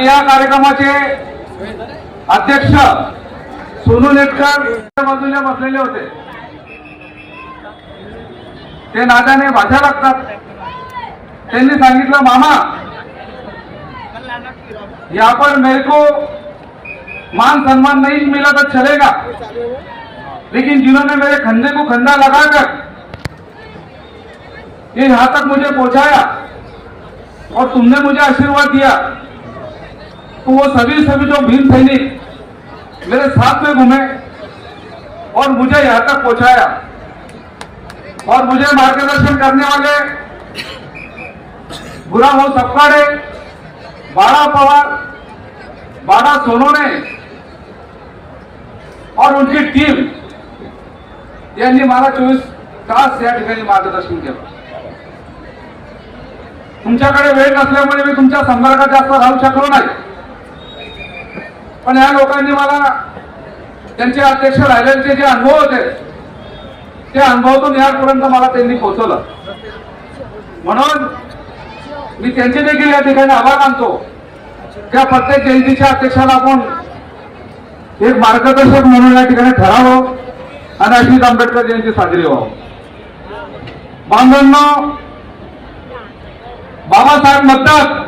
या कार्यक्रमाचे अध्यक्ष सोनू नेटकर बाजूला बसलेले होते। ते नात्याने भाषा लागतात। त्यांनी सांगितलं, मामा यहाँ पर मेरे को मान सम्मान नहीं मिला तो चलेगा, लेकिन जिन्होंने मेरे कंधे को कंधा लगाकर ये यहाँ तक मुझे पहुंचाया और तुमने मुझे आशीर्वाद दिया, तो वो सभी जो भीम सैनिक मेरे साथ में घूमे और मुझे यहाँ तक पहुंचाया और मुझे मार्गदर्शन करने वाले गुलाम सपकाड़े, बाड़ा पवार, बाड़ा सोनोने और उनकी टीम यांनी मला 24 तास या ठिकाणी मार्गदर्शन केलं। तुमच्याकडे वेळ नसल्यामुळे मी तुमच्या संपर्कात जास्त राहू शकलो नाही, पण या लोकांनी मला त्यांचे अध्यक्ष राहिलेले जे अनुभव होते ते अनुभवातून यापर्यंत मला त्यांनी पोहोचवलं। म्हणून मी त्यांचे देखील या ठिकाणी आभार मानतो। त्या प्रत्येक जयंतीच्या अध्यक्षाला आपण एक मार्गदर्शक म्हणून या ठिकाणी ठरावं आणि अशीच आंबेडकर जयंती साजरी व्हावी। बांधवांनो, बाबासाहेब म्हणतात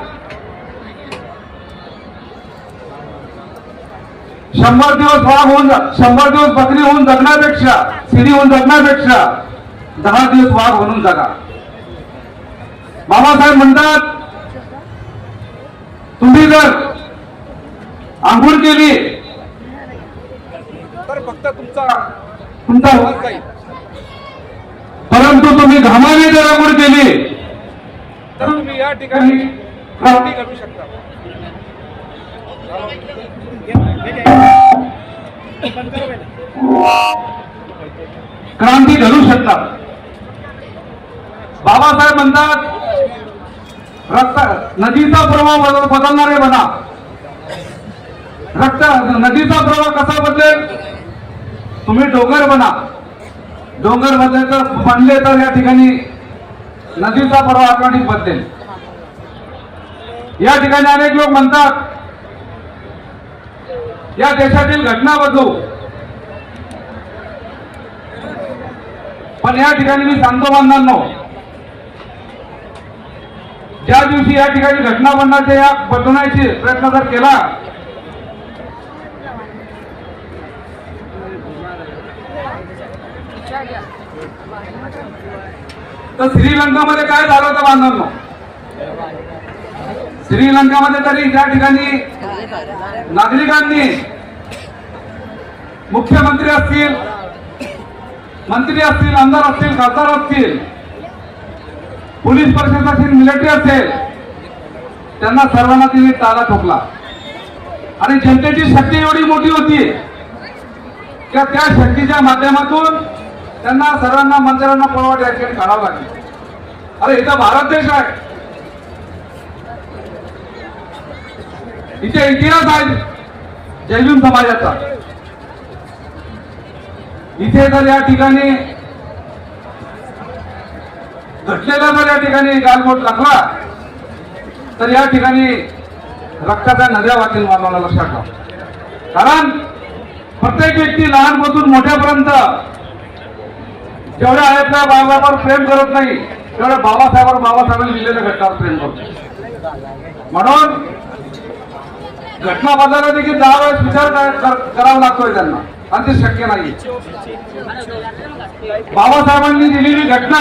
100 दिवस वाघ होऊन 100 दिवस बकरी होऊन जगण्यापेक्षा, सिरी होऊन जगण्यापेक्षा 10 दिवस वाघ म्हणून जगा। बाबासाहेब म्हणतात, तुम्ही जर आंघोळ केली तर फक्त तुमचा होत जाईल, परंतु तुम्ही घामाने जर आंघोळ केली तर तुम्ही या ठिकाणी क्रांती करू शकता। क्रांती घडू शकतात। बाबासाहेब म्हणतात, नदीचा प्रवाह बदलणारे बना। नदीचा प्रवाह कसा बदलेल? तुम्ही डोंगर बना। डोंगर बनले तर या ठिकाणी नदीचा प्रवाह ऑटोमॅटिक बदलेल। या ठिकाणी अनेक लोक म्हणतात या देशातील घटना बदलू, पण या ठिकाणी मी सांगतो बांधवांनो, ज्या दिवशी या ठिकाणी घटना बनण्याचे या बदलण्याचे प्रयत्न जर केला तर श्रीलंकामध्ये काय झालं होतं बांधवांनो? श्रीलंकामध्ये तरी त्या ठिकाणी नागरिकांनी, मुख्यमंत्री असतील, मंत्री असतील, आमदार असतील, खासदार असतील, पोलीस प्रशासन, मिलिटरी असेल, त्यांना सर्वांना तिने टाळा ठोकला आणि जनतेची शक्ती एवढी मोठी होती की त्या शक्तीच्या माध्यमातून त्यांना सर्वांना मंत्र्यांना पळवाट या ठिकाणी काढावं लागले। अरे इथं भारत देश आहे, इथे इतिहास आहे जय भीम समाजाचा। इथे जर या ठिकाणी घटलेला जर या ठिकाणी गालबोट लागला तर या ठिकाणी रक्ताच्या नद्या वाहतील मानवाला लक्षात ठेवा। कारण प्रत्येक व्यक्ती लहानपासून मोठ्यापर्यंत जेवढ्या आपल्या बाबावर प्रेम करत नाही तेवढ्या बाबासाहेबांनी लिहिलेल्या घटनावर प्रेम करतो। म्हणून घटना बदलायला देखील 10 वेळेस विचार करावा लागतोय त्यांना, आणि ते शक्य नाही। बाबासाहेबांनी दिलेली घटना,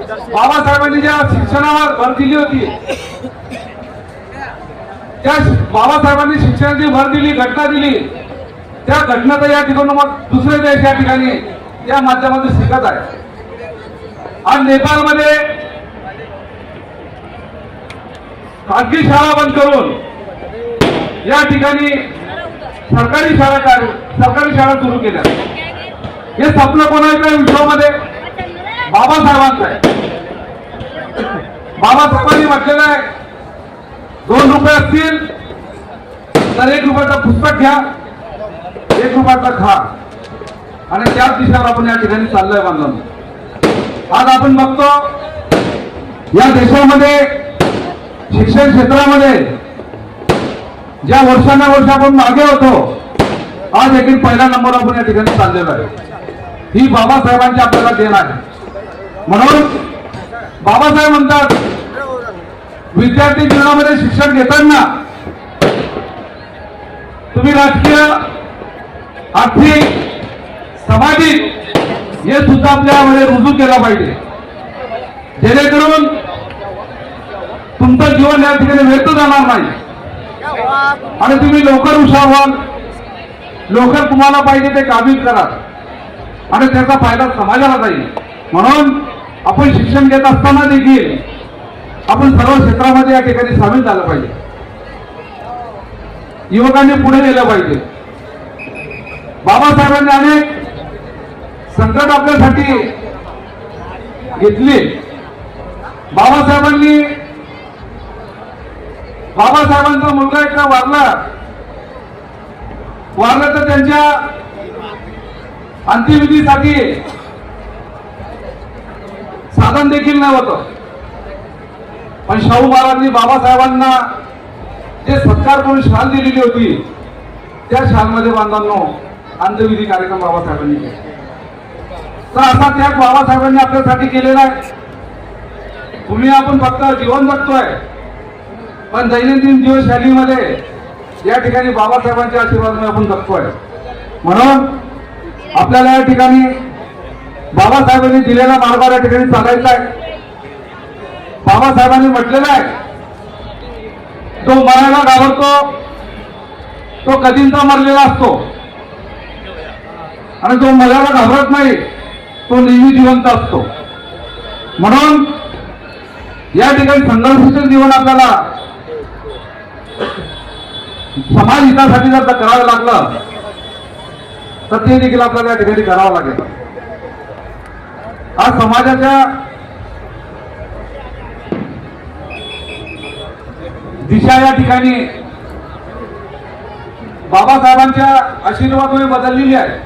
बाबासाहेबांनी ज्या शिक्षणावर भर दिली होती, त्या बाबासाहेबांनी शिक्षणाची भर दिली, घटना दिली, त्या घटनेचा या ठिकाणी मग दुसरे देश या ठिकाणी या माध्यमातून शिकत आहे। आज नेपाळमध्ये खाजगी शाळा बंद करून या ठिकाणी सरकारी शाळा सुरू केल्या। हे स्वप्न कोणाचं आहे विश्वामध्ये? बाबासाहेबांचं आहे। बाबासाहेबांनी म्हटलेलं आहे 2 रुपये असतील तर 1 रुपयाचं पुस्तक घ्या, 1 रुपयाचा खा, आणि त्याच दिशेवर आपण या ठिकाणी चाललोय बांधवांनो। आज आपण बघतो या देशामध्ये शिक्षण क्षेत्रामध्ये ज्या वर्षानुवर्ष आपण मागे होतो, आज देखील पहिला नंबर आपण या ठिकाणी चाललेलो आहे. ही बाबासाहेबांची आपल्याला देण आहे. म्हणून बाबासाहेब म्हणतात, विद्यार्थी जीवनामध्ये शिक्षण घेताना तुम्ही राजकीय, आर्थिक, सामाजिक हे सुद्धा आपल्यामध्ये रुजू केला पाहिजे, जेणेकरून तुमचं जीवन या ठिकाणी व्यर्थ जाणार नाही आणि तुम्ही लवकर हुशार व्हाल, लवकर तुम्हाला पाहिजे ते काबिज करा आणि त्याचा फायदा समाजाला जाईल. म्हणून आपण शिक्षण घेत असताना देखील आपण सर्व क्षेत्रामध्ये या ठिकाणी सामील झालं पाहिजे. युवकांनी पुढे गेलं पाहिजे. बाबासाहेबांनी अनेक संकट आपल्यासाठी घेतली. बाबासाहेबांचा मुलगा एकदा वारला तर त्यांच्या अंत्यविधीसाठी साधन देखील नव्हतं. पण शाहू महाराजांनी बाबासाहेबांना जे सत्कार करून शाल दिलेली होती, त्या शालमध्ये बांधवांनो अंत्यविधी कार्यक्रम बाबासाहेबांनी केला. तर असा त्याग बाबासाहेबांनी आपल्यासाठी केलेला आहे. तुम्ही आपण फक्त जीवन जगतोय, पण दैनंदिन जीवनशैलीमध्ये या ठिकाणी बाबासाहेबांच्या आशीर्वादाने आपण जगतोय. म्हणून आपल्याला या ठिकाणी बाबासाहेबांनी दिलेल्या मार्गावर या ठिकाणी चालायचं आहे. बाबासाहेबांनी म्हटलेलं आहे, तो मरायला घाबरतो तो कधींचा मरलेला असतो आणि जो मरायला घाबरत नाही तो नेहमी जिवंत असतो. म्हणून या ठिकाणी संघर्षशील जीवन आपल्याला समाज हितासाठी जर करावं लागलं तर ते देखील आपल्याला या ठिकाणी करावं लागेल. आज समाजाच्या दिशा या ठिकाणी बाबासाहेबांच्या आशीर्वादाने बदललेली आहे.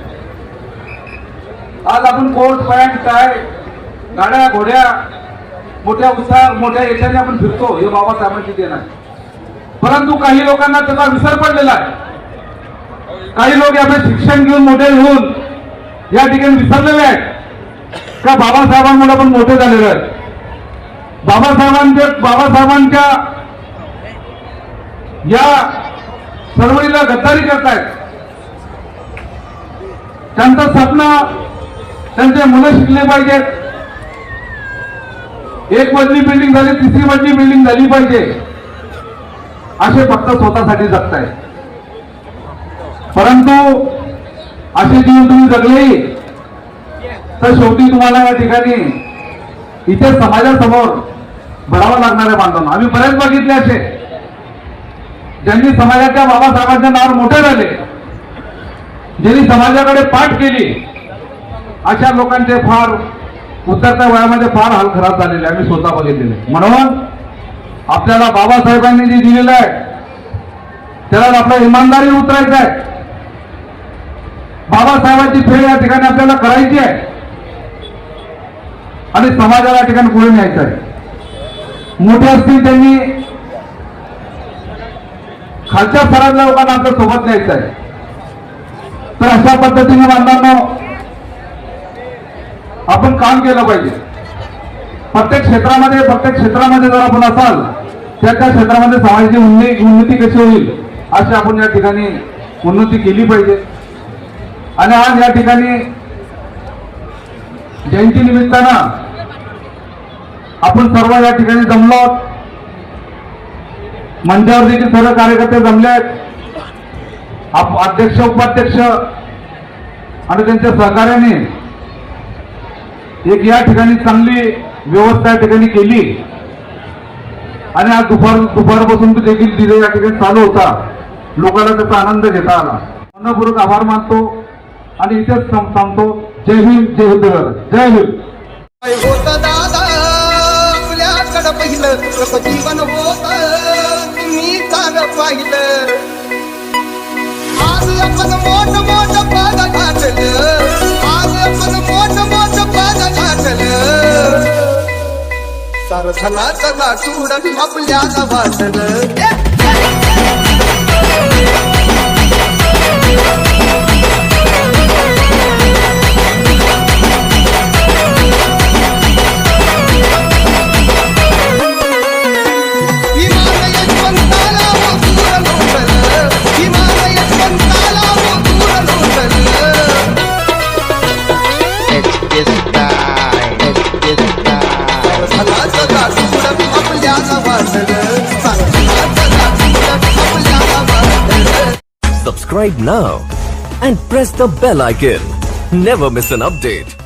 आज आपण कोट पॅन्ट टाय, गाड्या घोड्या, मोठ्या उत्साह, मोठ्या याच्याने आपण फिरतो, हे बाबासाहेबांची देण आहे. परंतु काही लोकांना त्याचा विसर पडलेला आहे. काही लोक यामध्ये शिक्षण घेऊन मोठे होऊन या ठिकाणी विसरलेले आहेत का बाबासाहेबांमुळे आपण मोठे झालेले आहेत. बाबासाहेबांच्या या चळवळीला गद्दारी करतायत. त्यांचं स्वप्न, त्यांचे मुलं शिकले पाहिजेत, एक मजली बिल्डिंग झाली, तिसरी मजली बिल्डिंग झाली पाहिजे, असे फक्त स्वतःसाठी जगतायत. परंतु असे जीवन तुम्ही जगले तर शेवटी तुम्हाला या ठिकाणी इथे समाजासमोर भरावं लागणार आहे बांधवांना. आम्ही बरेच बघितले असे ज्यांनी समाजाच्या बाबासाहेबांच्या नावावर मोठे झाले, ज्यांनी समाजाकडे पाठ केली, अशा लोकांचे फार उतरत्या वयामध्ये फार हाल खराब झालेले आम्ही स्वतः बघितलेले. म्हणून आपल्याला बाबासाहेबांनी जे दिलेलं आहे त्याला आपल्या इमानदारी उतरायचं आहे. बाबासाहेबांची फेड या ठिकाणी आपल्याला करायची आहे आणि समाजाला या ठिकाणी पुढे न्यायचं आहे. मोठे असतील त्यांनी खालच्या स्तरातल्या लोकांना आपल्या सोबत न्यायचं आहे. तर अशा पद्धतीने बांधवांनो आपण काम केलं पाहिजे. प्रत्येक क्षेत्रामध्ये जर आपण असाल त्या क्षेत्रामध्ये समाजाची उन्नती कशी होईल अशी आपण या ठिकाणी उन्नती केली पाहिजे. आणि आज या ठिकाणी जयंती निमित्तानं आपण सर्व या ठिकाणी जमलो आहोत. मंचावर देखील सर्व कार्यकर्ते जमले आहेत. अध्यक्ष, उपाध्यक्ष आणि त्यांच्या सहकार्याने एक या ठिकाणी चांगली व्यवस्था या ठिकाणी केली आणि आज दुपारपासून देखील दिले या ठिकाणी चालू होता. लोकांना त्याचा आनंद घेता आला. मनपूर्वक आभार मानतो आणि इथेच थांबतो. जय हिंद, जय हिंद, जय हिंद. पहिलं जीवन होत मी चाल पाहिलं. आज आपण मोठ मोठ पद गाठलं, आज आपण मोठ मोठ पद गाठलं. सारथनाचं गाठूड आपल्याला वाटलं. सांगलीचं लाटून आपल्याला वाटलं सांगलीचं लाटून आपल्याला वाटलं. Subscribe now and press the bell icon. Never miss an update.